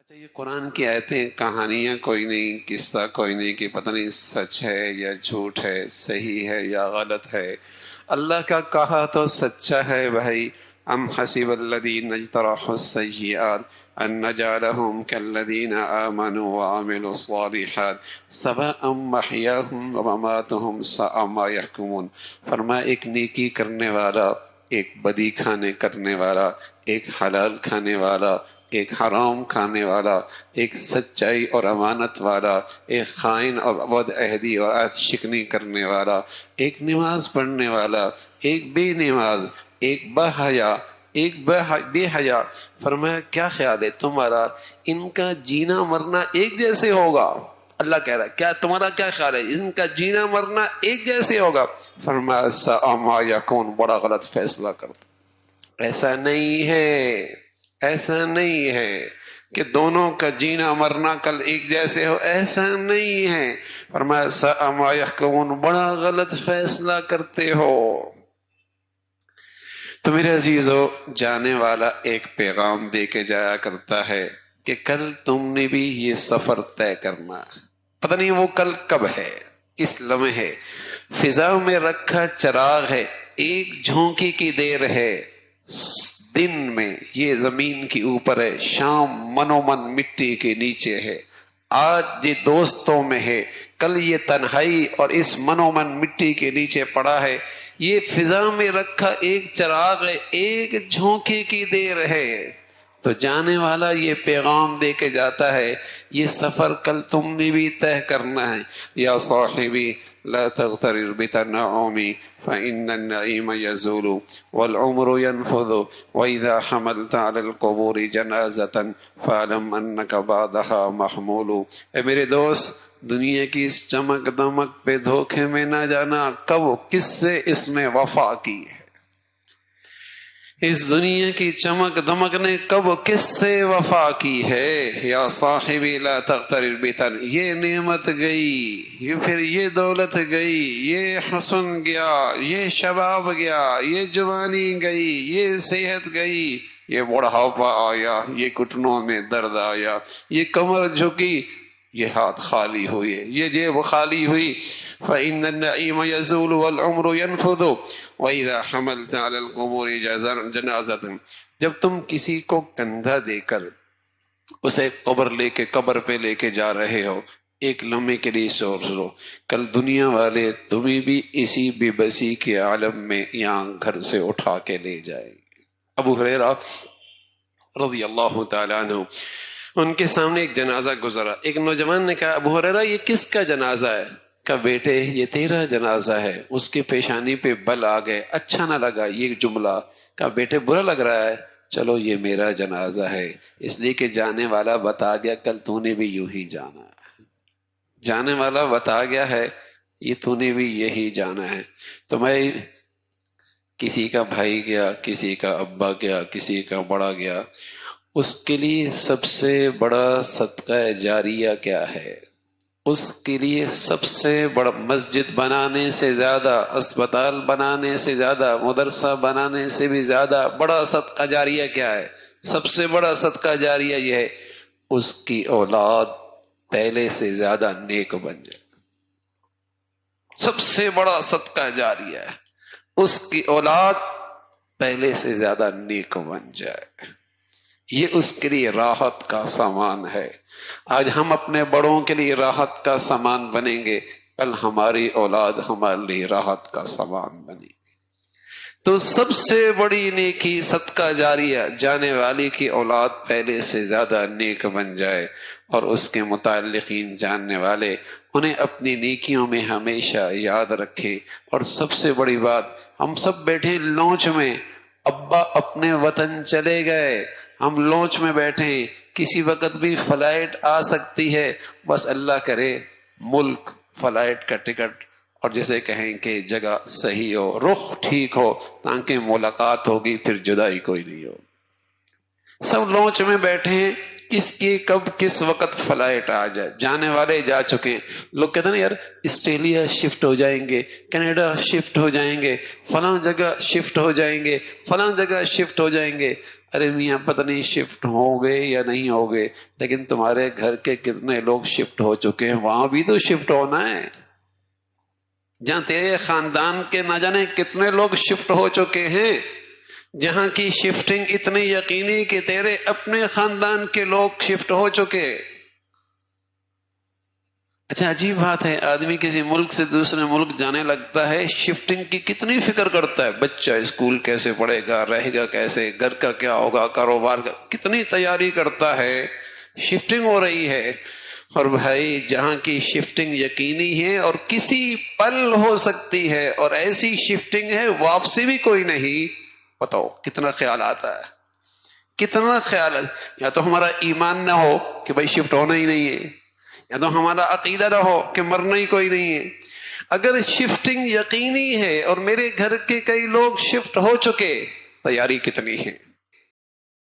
اچھا، یہ قرآن کی آیتیں کہانیاں کوئی نہیں، قصہ کوئی نہیں کہ پتہ نہیں سچ ہے یا جھوٹ ہے، صحیح ہے یا غلط ہے۔ اللہ کا کہا تو سچا ہے بھائی۔ ام حسب الذین اجترحوا السیئات ان نجعلہم کالذین آمنوا وعملوا الصالحات سواء محیاہم ومماتہم ساء ما یحکمون۔ فرمایا ایک نیکی کرنے والا، ایک بدی کھانے کرنے والا، ایک حلال کھانے والا، ایک حرام کھانے والا، ایک سچائی اور امانت والا، ایک خائن اور ود عہدی اور عہد شکنی کرنے والا، ایک نماز پڑھنے والا، ایک بے نماز، ایک باحیا، ایک بے حیا۔ فرمایا کیا خیال ہے تمہارا، ان کا جینا مرنا ایک جیسے ہوگا؟ اللہ کہہ رہا ہے کیا تمہارا کیا خیال ہے ان کا جینا مرنا ایک جیسے ہوگا؟ فرمایا ساء ما یکون، بڑا غلط فیصلہ کرتا۔ ایسا نہیں ہے، ایسا نہیں ہے کہ دونوں کا جینا مرنا کل ایک جیسے ہو، ایسا نہیں ہے۔ فرمایا ساء ما یحکمون، بڑا غلط فیصلہ کرتے ہو۔ تو میرے عزیزو، جانے والا ایک پیغام دے کے جایا کرتا ہے کہ کل تم نے بھی یہ سفر طے کرنا، پتہ نہیں وہ کل کب ہے، کس لمحے۔ فضا میں رکھا چراغ ہے، ایک جھونکی کی دیر ہے، دن میں یہ زمین کی اوپر ہے، شام منو من مٹی کے نیچے ہے۔ آج یہ دوستوں میں ہے، کل یہ تنہائی اور اس منو من مٹی کے نیچے پڑا ہے۔ یہ فضا میں رکھا ایک چراغ ہے، ایک جھونکے کی دیر ہے۔ تو جانے والا یہ پیغام دے کے جاتا ہے یہ سفر کل تم نے بھی طے کرنا ہے۔ یا صاحبی لا تغترر بتنعم فإن النعيم يزول والعمر ينفذ وإذا حملت على القبور جنازة فاعلم أنك بعدها محمول۔ اے میرے دوست، دنیا کی اس چمک دمک پہ دھوکے میں نہ جانا، کب کس سے اس نے وفا کی ہے۔ اس دنیا کی چمک دمک نے کب کس سے وفا کی ہے۔ یا صاحبی لا تغترر بتن، یہ نعمت گئی، یہ پھر یہ دولت گئی، یہ حسن گیا، یہ شباب گیا، یہ جوانی گئی، یہ صحت گئی، یہ بڑھاپا آیا، یہ گھٹنوں میں درد آیا، یہ کمر جھکی، یہ ہاتھ خالی ہوئے، یہ جیب خالی ہوئی۔ فإن النعيم يزول والعمر ينفذ وإذا حملت على القبور جنازة، جب تم کسی کو کندھا دے کر اسے قبر لے کے قبر پہ لے کے جا رہے ہو، ایک لمحے کے لیے سوچ لو کل دنیا والے تمہیں بھی اسی بے بسی کے عالم میں یہاں گھر سے اٹھا کے لے جائیں گے۔ ابو ہریرہ رضی اللہ تعالیٰ عنہ، ان کے سامنے ایک جنازہ گزرا۔ ایک نوجوان نے کہا ابو ہریرہ یہ کس کا جنازہ ہے؟ کہا بیٹے یہ تیرا جنازہ ہے۔ اس کی پیشانی پہ بل آ گئے، اچھا نہ لگا یہ جملہ۔ کہا بیٹے برا لگ رہا ہے؟ چلو یہ میرا جنازہ ہے، اس لیے کہ جانے والا بتا گیا کل تو نے بھی یوں ہی جانا ہے۔ جانے والا بتا گیا ہے یہ تو نے بھی یہی جانا ہے۔ تو میں کسی کا بھائی گیا، کسی کا ابا گیا، کسی کا بڑا گیا، اس کے لیے سب سے بڑا صدقہ جاریہ کیا ہے؟ اس کے لیے سب سے بڑا مسجد بنانے سے زیادہ، اسپتال بنانے سے زیادہ، مدرسہ بنانے سے بھی زیادہ بڑا صدقہ جاریہ کیا ہے؟ سب سے بڑا صدقہ جاریہ یہ ہے اس کی اولاد پہلے سے زیادہ نیک بن جائے۔ سب سے بڑا صدقہ جاریہ ہے اس کی اولاد پہلے سے زیادہ نیک بن جائے۔ یہ اس کے لیے راحت کا سامان ہے۔ آج ہم اپنے بڑوں کے لیے راحت کا سامان بنیں گے، کل ہماری اولاد ہمارے لیے راحت کا سامان بنے گی۔ تو سب سے بڑی نیکی صدقہ جاریہ، جانے والی کی اولاد پہلے سے زیادہ نیک بن جائے اور اس کے متعلقین جاننے والے انہیں اپنی نیکیوں میں ہمیشہ یاد رکھیں۔ اور سب سے بڑی بات، ہم سب بیٹھے لونچ میں، ابا اپنے وطن چلے گئے، ہم لونچ میں بیٹھے، کسی وقت بھی فلائٹ آ سکتی ہے، بس اللہ کرے ملک، فلائٹ کا ٹکٹ اور جسے کہیں کہ جگہ صحیح ہو، رخ ٹھیک ہو، تاکہ ملاقات ہوگی، پھر جدائی کوئی نہیں ہو۔ سب لونچ میں بیٹھے ہیں، کس کی کب کس وقت فلائٹ آ جائے۔ جانے والے جا چکے ہیں، لوگ کہتے ہیں یار آسٹریلیا شفٹ ہو جائیں گے، کینیڈا شفٹ ہو جائیں گے، فلاں جگہ شفٹ ہو جائیں گے، فلاں جگہ شفٹ ہو جائیں گے۔ ارے میاں پتہ نہیں شفٹ ہوں گے یا نہیں ہوں گے، لیکن تمہارے گھر کے کتنے لوگ شفٹ ہو چکے ہیں، وہاں بھی تو شفٹ ہونا ہے۔ جہاں تیرے خاندان کے نہ جانے کتنے لوگ شفٹ ہو چکے ہیں، جہاں کی شفٹنگ اتنی یقینی کہ تیرے اپنے خاندان کے لوگ شفٹ ہو چکے۔ اچھا عجیب بات ہے، آدمی کسی ملک سے دوسرے ملک جانے لگتا ہے، شفٹنگ کی کتنی فکر کرتا ہے، بچہ اسکول کیسے پڑھے گا، رہے گا کیسے، گھر کا کیا ہوگا، کاروبار کا کتنی تیاری کرتا ہے، شفٹنگ ہو رہی ہے۔ اور بھائی جہاں کی شفٹنگ یقینی ہے اور کسی پل ہو سکتی ہے، اور ایسی شفٹنگ ہے واپسی بھی کوئی نہیں، بتاؤ کتنا خیال آتا ہے، کتنا خیال ہے۔ یا تو ہمارا ایمان نہ ہو کہ بھائی شفٹ ہونا ہی نہیں ہے، یا تو ہمارا عقیدہ نہ ہو کہ مرنا ہی کوئی نہیں ہے۔ اگر شفٹنگ یقینی ہے اور میرے گھر کے کئی لوگ شفٹ ہو چکے، تیاری کتنی ہے۔